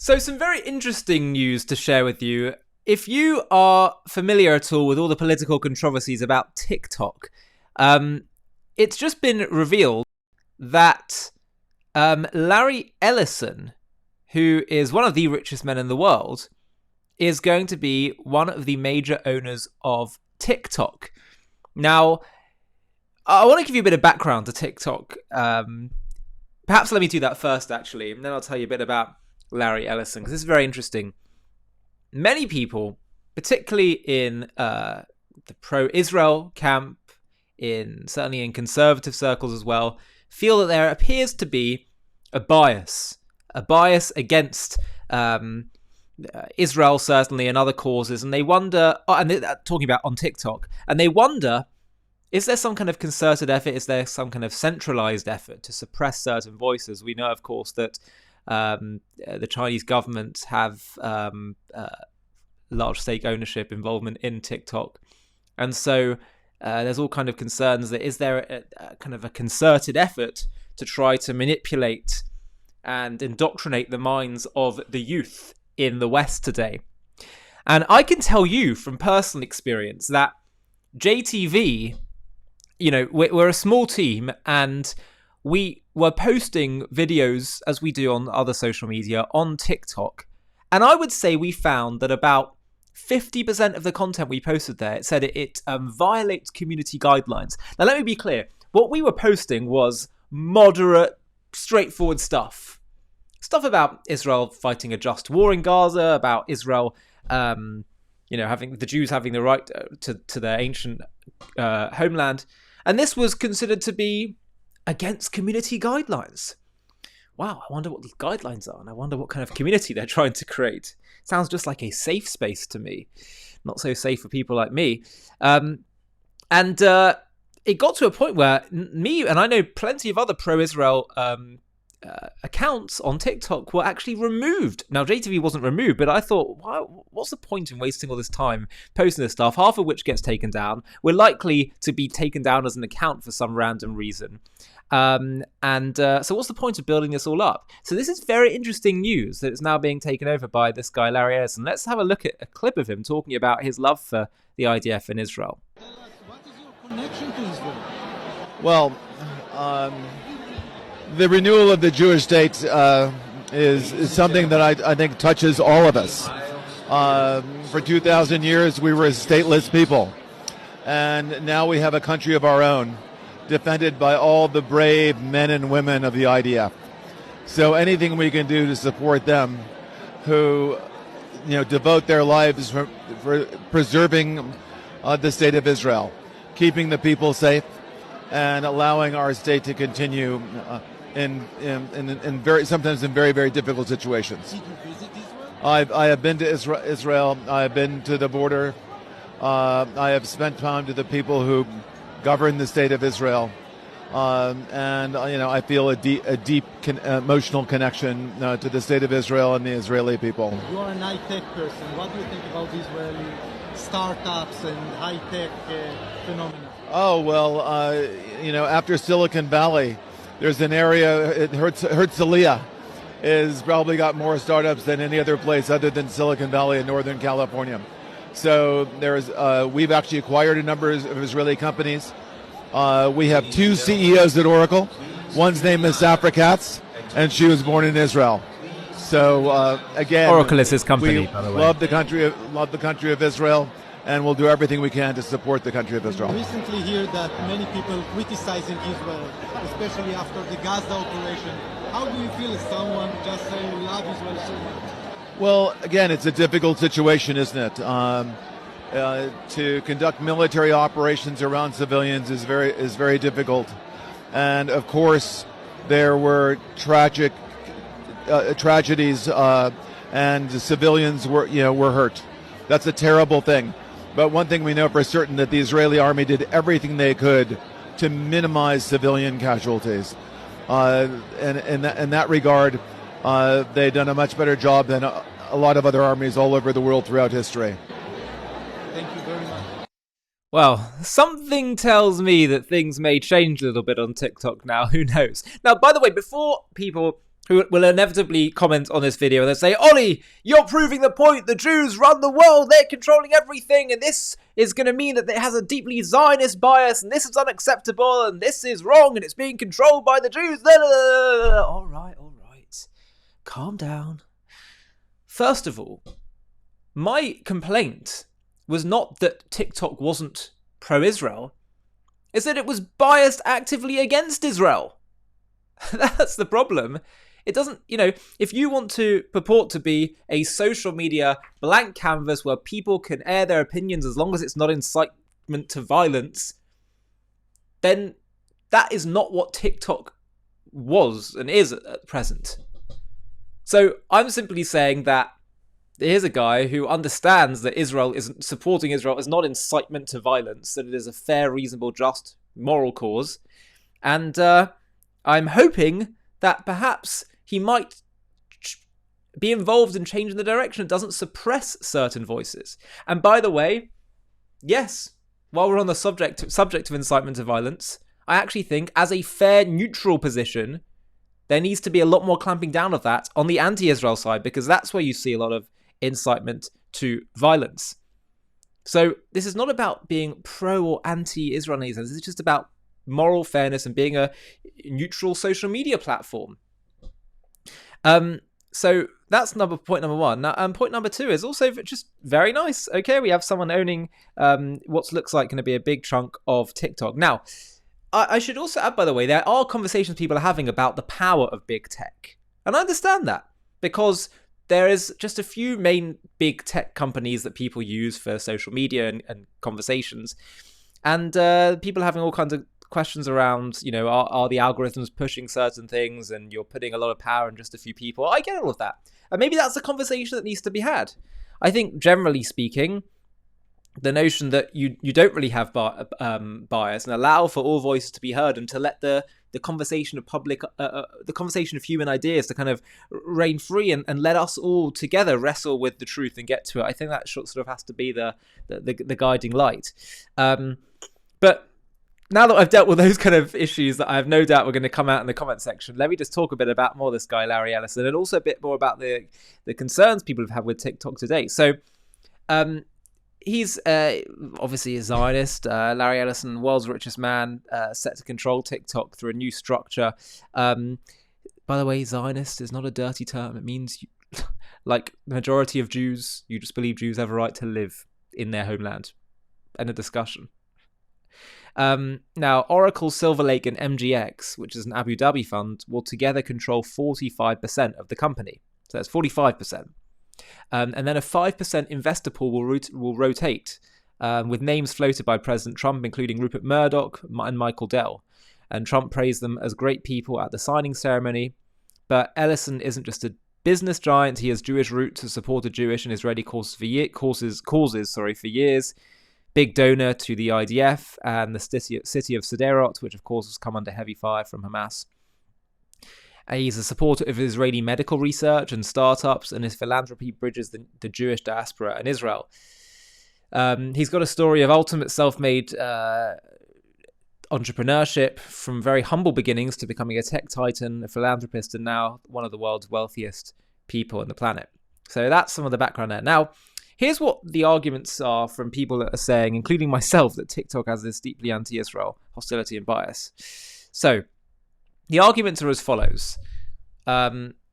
So some very interesting news to share with you. If you are familiar at all with all the political controversies about TikTok, it's just been revealed that Larry Ellison, who is one of the richest men in the world, is going to be one of the major owners of TikTok. Now, I want to give you a bit of background to TikTok. Perhaps let me do that first, actually, and then I'll tell you a bit about Larry Ellison, because this is very interesting. Many people, particularly in the pro-Israel camp, certainly in conservative circles as well, feel that there appears to be a bias against Israel, certainly, and other causes, and they wonder, and they're talking about on TikTok, and they wonder, is there some kind of concerted effort? Is there some kind of centralized effort to suppress certain voices? We know, of course, that the Chinese government have large stake ownership involvement in TikTok, and so there's all kind of concerns that is there a kind of a concerted effort to try to manipulate and indoctrinate the minds of the youth in the West today. And I can tell you from personal experience that JTV, we're a small team, and we were posting videos, as we do on other social media, on TikTok. And I would say we found that about 50% of the content we posted there, it said it violates community guidelines. Now, let me be clear. What we were posting was moderate, straightforward stuff. Stuff about Israel fighting a just war in Gaza, about Israel, having the Jews having the right to their ancient homeland. And this was considered to be against community guidelines. Wow, I wonder what these guidelines are, and I wonder what kind of community they're trying to create. Sounds just like a safe space to me. Not so safe for people like me. And it got to a point where me, and I know plenty of other pro-Israel accounts on TikTok, were actually removed. Now, JTV wasn't removed, but I thought, what's the point in wasting all this time posting this stuff, half of which gets taken down? We're likely to be taken down as an account for some random reason. So what's the point of building this all up? So this is very interesting news that it's now being taken over by this guy, Larry Ellison. Let's have a look at a clip of him talking about his love for the IDF in Israel. What is your connection to Israel? Well, the renewal of the Jewish state is something that I think touches all of us. For 2,000 years, we were a stateless people, and now we have a country of our own, defended by all the brave men and women of the IDF. So anything we can do to support them, who devote their lives for preserving the state of Israel, keeping the people safe, and allowing our state to continue in sometimes in very, very difficult situations. Did you visit Israel? I have been to Israel. I have been to the border. I have spent time to the people who govern the state of Israel, and I feel a deep emotional connection to the state of Israel and the Israeli people. You are an high-tech person. What do you think about Israeli startups and high-tech phenomena? Oh, well, after Silicon Valley, there's an area, Herzliya has probably got more startups than any other place other than Silicon Valley in Northern California. So we've actually acquired a number of Israeli companies. We have two CEOs at Oracle. One's name is Safra Katz, and she was born in Israel. So again, Oracle is his company, we by the way. love the country of Israel, and we'll do everything we can to support the country of Israel. We recently hear that many people criticizing Israel, especially after the Gaza operation. How do you feel as someone just saying we love Israel so much? Well, again, it's a difficult situation, isn't it? To conduct military operations around civilians is very difficult, and of course, there were tragedies, and the civilians were hurt. That's a terrible thing. But one thing we know for certain, that the Israeli army did everything they could to minimize civilian casualties. And in that regard, they've done a much better job than a lot of other armies all over the world throughout history. Thank you very much. Well, something tells me that things may change a little bit on TikTok now. Who knows? Now, by the way, before people who will inevitably comment on this video and they'll say, Ollie, you're proving the point. The Jews run the world. They're controlling everything. And this is going to mean that it has a deeply Zionist bias. And this is unacceptable. And this is wrong. And it's being controlled by the Jews. All right. Calm down. First of all, my complaint was not that TikTok wasn't pro-Israel. It's that it was biased actively against Israel. That's the problem. It doesn't, if you want to purport to be a social media blank canvas where people can air their opinions as long as it's not incitement to violence, then that is not what TikTok was and is at present. So I'm simply saying that here's a guy who understands that Israel isn't supporting Israel is not incitement to violence, that it is a fair, reasonable, just, moral cause. And I'm hoping that perhaps he might be involved in changing the direction. It doesn't suppress certain voices. And by the way, yes, while we're on the subject of incitement to violence, I actually think as a fair, neutral position, there needs to be a lot more clamping down of that on the anti-Israel side, because that's where you see a lot of incitement to violence. So this is not about being pro or anti-Israel. This is just about moral fairness and being a neutral social media platform. So that's point number one. Now, point number two is also just very nice. Okay, we have someone owning what looks like going to be a big chunk of TikTok. Now, I should also add, by the way, there are conversations people are having about the power of big tech. And I understand that, because there is just a few main big tech companies that people use for social media and conversations. And people are having all kinds of questions around, are the algorithms pushing certain things and you're putting a lot of power in just a few people? I get all of that. And maybe that's a conversation that needs to be had. I think, generally speaking, the notion that you don't really have bias and allow for all voices to be heard and to let the conversation of the conversation of human ideas to kind of reign free and let us all together wrestle with the truth and get to it. I think that sort of has to be the guiding light. But now that I've dealt with those kind of issues that I have no doubt we're going to come out in the comment section, let me just talk a bit about more this guy, Larry Ellison, and also a bit more about the concerns people have had with TikTok today. So, he's obviously a Zionist. Larry Ellison, world's richest man, set to control TikTok through a new structure. By the way, Zionist is not a dirty term. It means, like the majority of Jews, you just believe Jews have a right to live in their homeland. End of discussion. Now, Oracle, Silver Lake, and MGX, which is an Abu Dhabi fund, will together control 45% of the company. So that's 45%. And then a 5% investor pool will rotate, with names floated by President Trump, including Rupert Murdoch and Michael Dell. And Trump praised them as great people at the signing ceremony. But Ellison isn't just a business giant. He has Jewish roots, has supported Jewish and Israeli causes for years. Big donor to the IDF and the city of Sderot, which of course has come under heavy fire from Hamas. He's a supporter of Israeli medical research and startups, and his philanthropy bridges the Jewish diaspora and Israel. He's got a story of ultimate self-made entrepreneurship from very humble beginnings to becoming a tech titan, a philanthropist, and now one of the world's wealthiest people on the planet. So that's some of the background there. Now, here's what the arguments are from people that are saying, including myself, that TikTok has this deeply anti-Israel hostility and bias. So the arguments are as follows.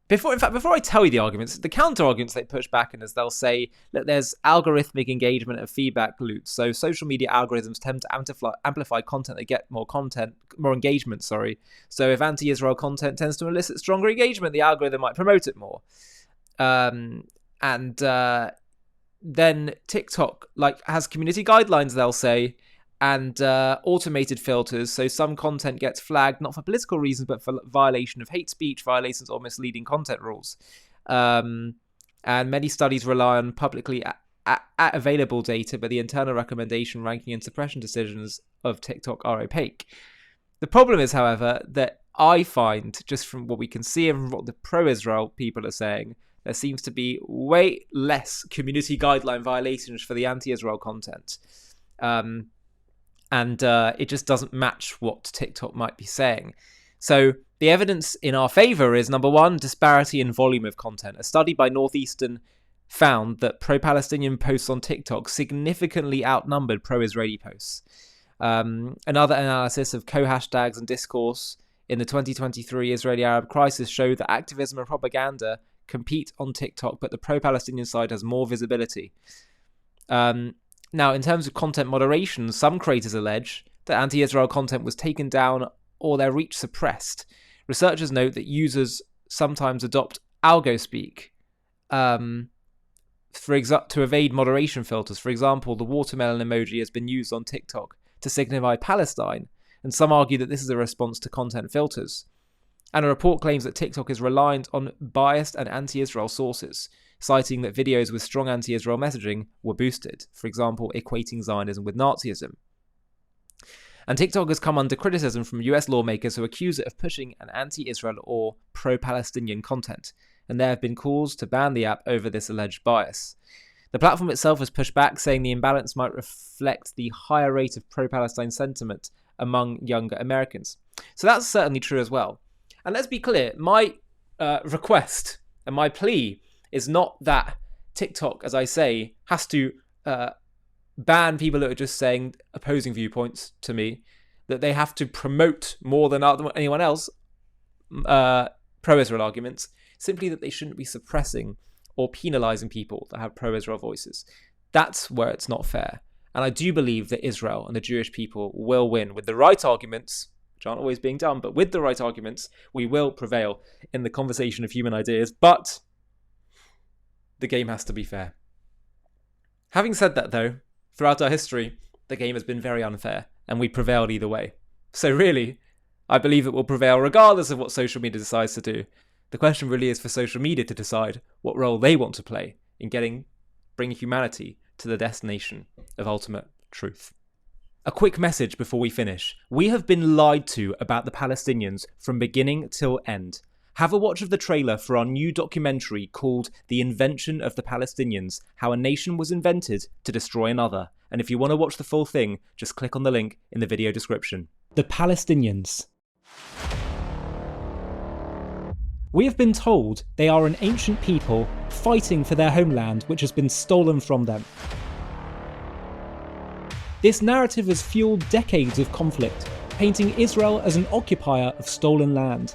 Before I tell you the arguments, the counter-arguments they push back in is they'll say that there's algorithmic engagement and feedback loops. So social media algorithms tend to amplify content that get more engagement, So if anti-Israel content tends to elicit stronger engagement, the algorithm might promote it more. Then TikTok has community guidelines, they'll say, and automated filters. So some content gets flagged not for political reasons, but for violation of hate speech, violations or misleading content rules. And many studies rely on publicly available data, but the internal recommendation, ranking, and suppression decisions of TikTok are opaque. The problem is, however, that I find, just from what we can see and from what the pro-Israel people are saying, there seems to be way less community guideline violations for the anti-Israel content. And it just doesn't match what TikTok might be saying. So The evidence in our favour is, number one, disparity in volume of content. A study by Northeastern found that pro-Palestinian posts on TikTok significantly outnumbered pro-Israeli posts. Another analysis of co-hashtags and discourse in the 2023 Israeli-Arab crisis showed that activism and propaganda compete on TikTok, but the pro-Palestinian side has more visibility. Now, in terms of content moderation, some creators allege that anti-Israel content was taken down or their reach suppressed. Researchers note that users sometimes adopt algo-speak to evade moderation filters. For example, the watermelon emoji has been used on TikTok to signify Palestine, and some argue that this is a response to content filters. And a report claims that TikTok is reliant on biased and anti-Israel sources, citing that videos with strong anti-Israel messaging were boosted, for example, equating Zionism with Nazism. And TikTok has come under criticism from US lawmakers who accuse it of pushing an anti-Israel or pro-Palestinian content, and there have been calls to ban the app over this alleged bias. The platform itself has pushed back, saying the imbalance might reflect the higher rate of pro-Palestine sentiment among younger Americans. So that's certainly true as well. And let's be clear, my request and my plea is not that TikTok, as I say, has to ban people that are just saying opposing viewpoints to me, that they have to promote more than anyone else pro-Israel arguments, simply that they shouldn't be suppressing or penalising people that have pro-Israel voices. That's where it's not fair. And I do believe that Israel and the Jewish people will win with the right arguments, which aren't always being done, but with the right arguments, we will prevail in the conversation of human ideas. But the game has to be fair. Having said that, though, throughout our history, the game has been very unfair, and we prevailed either way. So really, I believe it will prevail regardless of what social media decides to do. The question really is for social media to decide what role they want to play in bringing humanity to the destination of ultimate truth. A quick message before we finish. We have been lied to about the Palestinians from beginning till end. Have a watch of the trailer for our new documentary called The Invention of the Palestinians, How a Nation Was Invented to Destroy Another. And if you want to watch the full thing, just click on the link in the video description. The Palestinians. We have been told they are an ancient people fighting for their homeland which has been stolen from them. This narrative has fueled decades of conflict, painting Israel as an occupier of stolen land.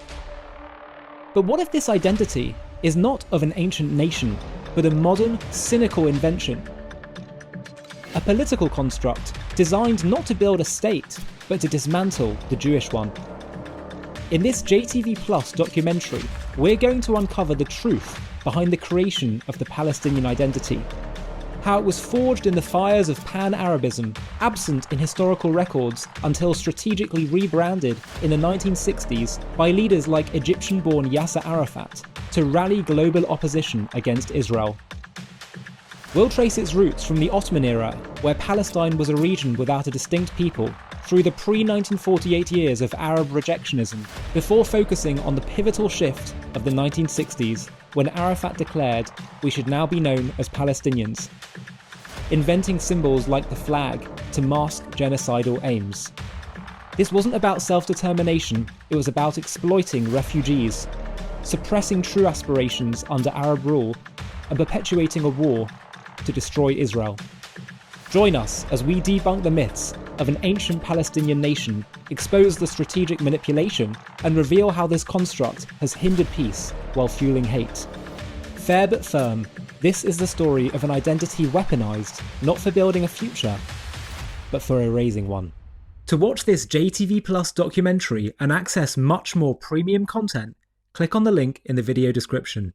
But what if this identity is not of an ancient nation, but a modern, cynical invention? A political construct designed not to build a state, but to dismantle the Jewish one. In this JTV Plus documentary, we're going to uncover the truth behind the creation of the Palestinian identity. How it was forged in the fires of pan-Arabism, absent in historical records until strategically rebranded in the 1960s by leaders like Egyptian-born Yasser Arafat to rally global opposition against Israel. We'll trace its roots from the Ottoman era, where Palestine was a region without a distinct people, through the pre-1948 years of Arab rejectionism, before focusing on the pivotal shift of the 1960s, when Arafat declared we should now be known as Palestinians, inventing symbols like the flag to mask genocidal aims. This wasn't about self-determination, it was about exploiting refugees, suppressing true aspirations under Arab rule, and perpetuating a war to destroy Israel. Join us as we debunk the myths of an ancient Palestinian nation, expose the strategic manipulation, and reveal how this construct has hindered peace while fueling hate. Fair but firm, this is the story of an identity weaponized not for building a future, but for erasing one. To watch this JTV Plus documentary and access much more premium content, click on the link in the video description.